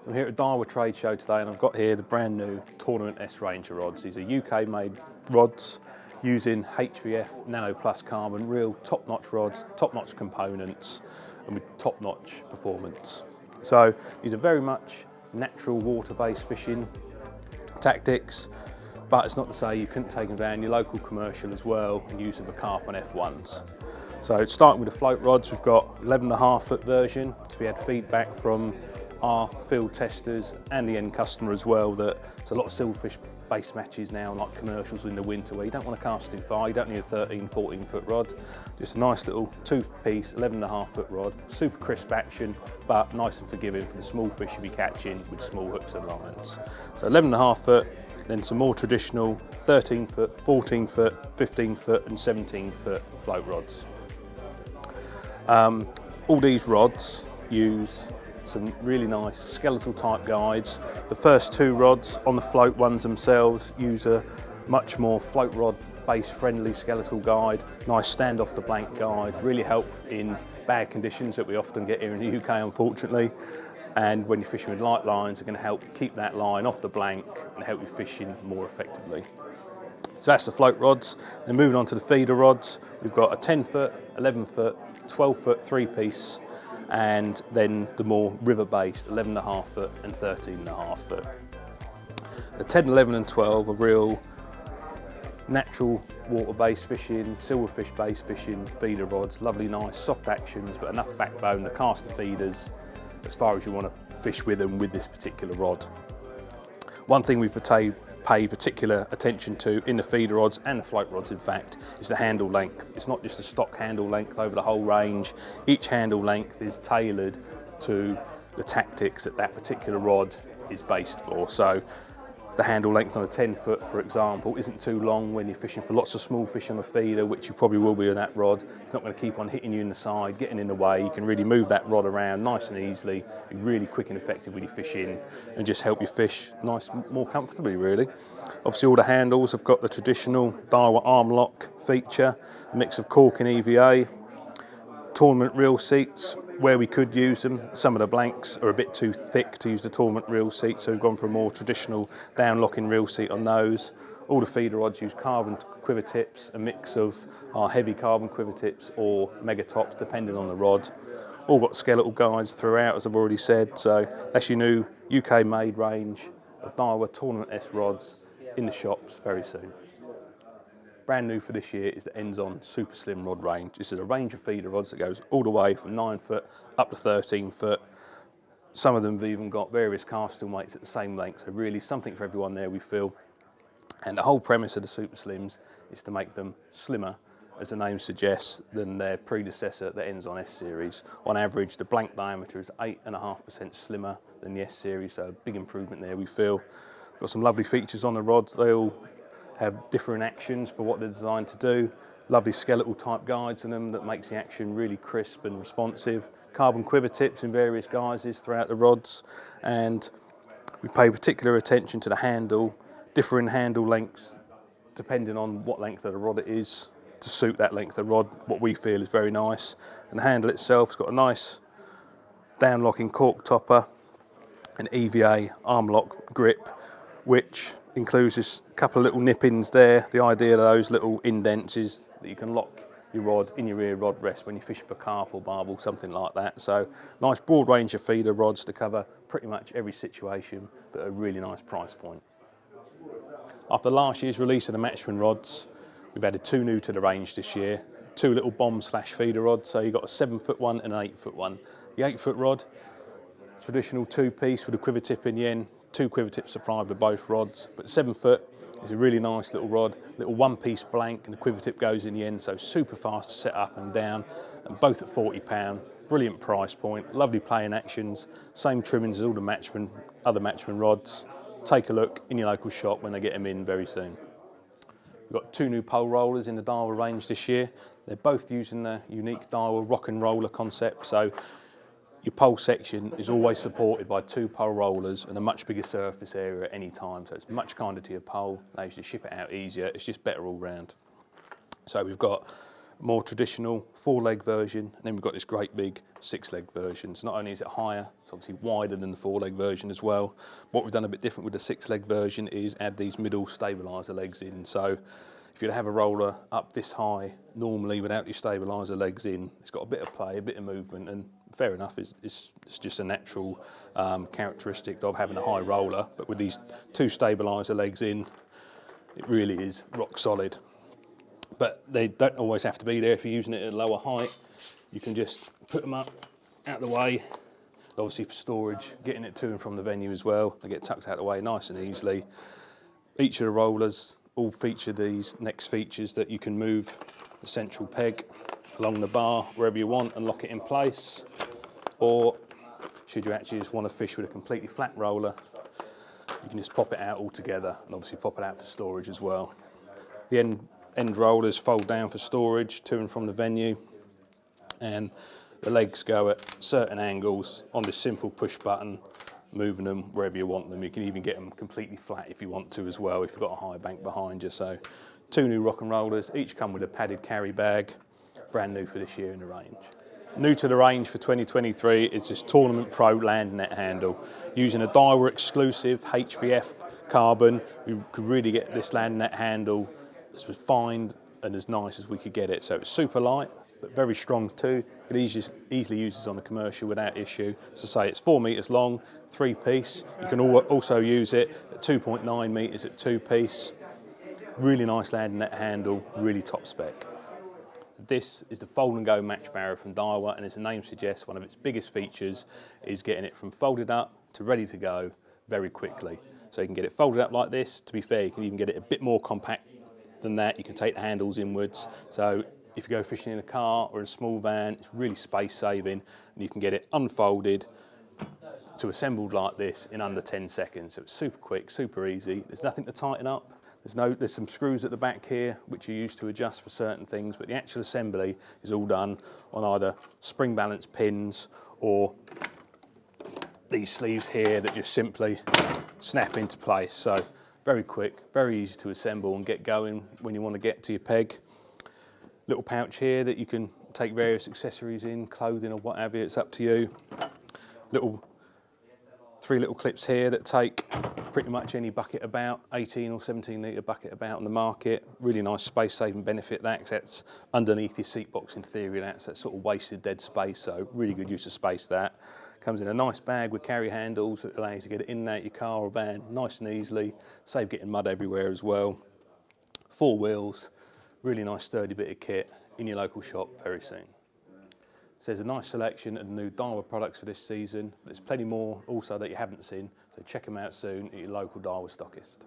I'm here at Daiwa trade show today and I've got here the brand new Tournament S range of rods. These are UK made rods using HVF Nano Plus carbon, real top-notch rods, top-notch components and with top-notch performance. So these are very much natural water-based fishing tactics, but it's not to say you couldn't take them down your local commercial as well and use them for carp on F1s. So starting with the float rods, we've got 11.5 foot version. So we had feedback from our field testers and the end customer as well that there's a lot of silverfish based matches now, like commercials in the winter, where you don't want to cast in far, you don't need a 13-14 foot rod, just a nice little 2-piece 11.5 foot rod, super crisp action but nice and forgiving for the small fish you'll be catching with small hooks and lines. So 11.5 foot, then some more traditional 13 foot, 14 foot, 15 foot and 17 foot float rods. All these rods use some really nice skeletal type guides. The first two rods on the float ones themselves use a much more float rod base friendly skeletal guide, nice stand off the blank guide, really help in bad conditions that we often get here in the UK unfortunately, and when you're fishing with light lines are going to help keep that line off the blank and help you fishing more effectively. So that's the float rods. Then moving on to the feeder rods, we've got a 10 foot, 11 foot, 12 foot 3-piece, and then the more river-based 11.5 foot and 13.5 foot. The 10, 11 and 12 are real natural water-based fishing, silverfish-based fishing feeder rods, lovely nice soft actions but enough backbone to cast the feeders as far as you want to fish with them with this particular rod. One thing we pay particular attention to in the feeder rods and the float rods in fact is the handle length. It's not just a stock handle length over the whole range. Each handle length is tailored to the tactics that that particular rod is based for. So the handle length on a 10 foot, for example, isn't too long when you're fishing for lots of small fish on a feeder, which you probably will be on that rod. It's not going to keep on hitting you in the side, getting in the way. You can really move that rod around nice and easily, be really quick and effective when you fish in, and just help you fish nice, more comfortably, really. Obviously, all the handles have got the traditional Daiwa arm lock feature, a mix of cork and EVA, tournament reel seats. Where we could use them, some of the blanks are a bit too thick to use the tournament reel seat, so we've gone for a more traditional down locking reel seat on those. All the feeder rods use carbon quiver tips, a mix of our heavy carbon quiver tips or mega tops depending on the rod. All got skeletal guides throughout, as I've already said, so that's your new UK made range of Daiwa Tournament S rods in the shops very soon. Brand new for this year is the Enzon Super Slim rod range. This is a range of feeder rods that goes all the way from 9 foot up to 13 foot. Some of them have even got various casting weights at the same length, so really something for everyone there, we feel. And the whole premise of the Super Slims is to make them slimmer, as the name suggests, than their predecessor, the Enzon S series. On average, the blank diameter is 8.5% slimmer than the S series, so a big improvement there, we feel. Got some lovely features on the rods. They all have different actions for what they're designed to do. Lovely skeletal type guides in them that makes the action really crisp and responsive. Carbon quiver tips in various guises throughout the rods, and we pay particular attention to the handle, differing handle lengths depending on what length of the rod it is to suit that length of rod, what we feel is very nice. And the handle itself's got a nice down locking cork topper, an EVA arm lock grip, which includes this couple of little nip-ins there. The idea of those little indents is that you can lock your rod in your rear rod rest when you're fishing for carp or barbel, something like that. So nice broad range of feeder rods to cover pretty much every situation, but a really nice price point. After last year's release of the Matchmen rods, we've added two new to the range this year. Two little bomb/feeder rods, so you've got a 7 foot one and an 8 foot one. The 8 foot rod, traditional 2-piece with a quiver tip in the end, 2 quiver tips supplied with both rods, but 7 foot is a really nice little rod, little 1-piece blank, and the quiver tip goes in the end, so super fast to set up and down, and both at £40. Brilliant price point, lovely playing actions, same trimmings as all the other Matchmen rods. Take a look in your local shop when they get them in very soon. We've got 2 new pole rollers in the Daiwa range this year. They're both using the unique Daiwa rock and roller concept, so your pole section is always supported by 2 pole rollers and a much bigger surface area at any time, so it's much kinder to your pole, allows you to ship it out easier, it's just better all round. So we've got more traditional 4-leg version, and then we've got this great big 6-leg version. So not only is it higher, it's obviously wider than the 4-leg version as well. What we've done a bit different with the 6-leg version is add these middle stabiliser legs in. So if you'd have a roller up this high normally without your stabiliser legs in, it's got a bit of play, a bit of movement, and fair enough, it's just a natural characteristic of having a high roller. But with these 2 stabiliser legs in, it really is rock solid. But they don't always have to be there if you're using it at a lower height. You can just put them up out of the way. Obviously for storage, getting it to and from the venue as well. They get tucked out of the way nice and easily. Each of the rollers all feature these next features that you can move the central peg along the bar wherever you want and lock it in place. Or should you actually just want to fish with a completely flat roller, you can just pop it out altogether and obviously pop it out for storage as well. The end rollers fold down for storage to and from the venue, and the legs go at certain angles on this simple push button, moving them wherever you want them. You can even get them completely flat if you want to as well, if you've got a high bank behind you. So 2 new rock and rollers, each come with a padded carry bag, brand new for this year in the range. New to the range for 2023 is this Tournament Pro land net handle. Using a Daiwa exclusive HVF carbon, we could really get this land net handle as refined and as nice as we could get it. So it's super light, but very strong too. It easily uses on a commercial without issue. So say it's 4 metres long, 3-piece. You can also use it at 2.9 metres at 2-piece. Really nice landing net handle, really top spec. This is the fold and go match barrow from Daiwa, and as the name suggests, one of its biggest features is getting it from folded up to ready to go very quickly. So you can get it folded up like this. To be fair, you can even get it a bit more compact than that. You can take the handles inwards. So if you go fishing in a car or in a small van, it's really space saving, and you can get it unfolded to assembled like this in under 10 seconds. So it's super quick, super easy. There's nothing to tighten up. There's some screws at the back here which you use to adjust for certain things, but the actual assembly is all done on either spring balance pins or these sleeves here that just simply snap into place. So very quick, very easy to assemble and get going when you want to get to your peg. Little pouch here that you can take various accessories in, clothing or what have you, it's up to you. 3 little clips here that take pretty much any bucket about, 18 or 17 litre bucket about on the market. Really nice space saving benefit that, 'cause that's underneath your seat box in theory, that's that sort of wasted dead space, so really good use of space that. Comes in a nice bag with carry handles that allows you to get it in and out your car or van nice and easily, save getting mud everywhere as well. 4 wheels, really nice sturdy bit of kit in your local shop very soon. So there's a nice selection of new Daiwa products for this season. There's plenty more also that you haven't seen, so check them out soon at your local Daiwa stockist.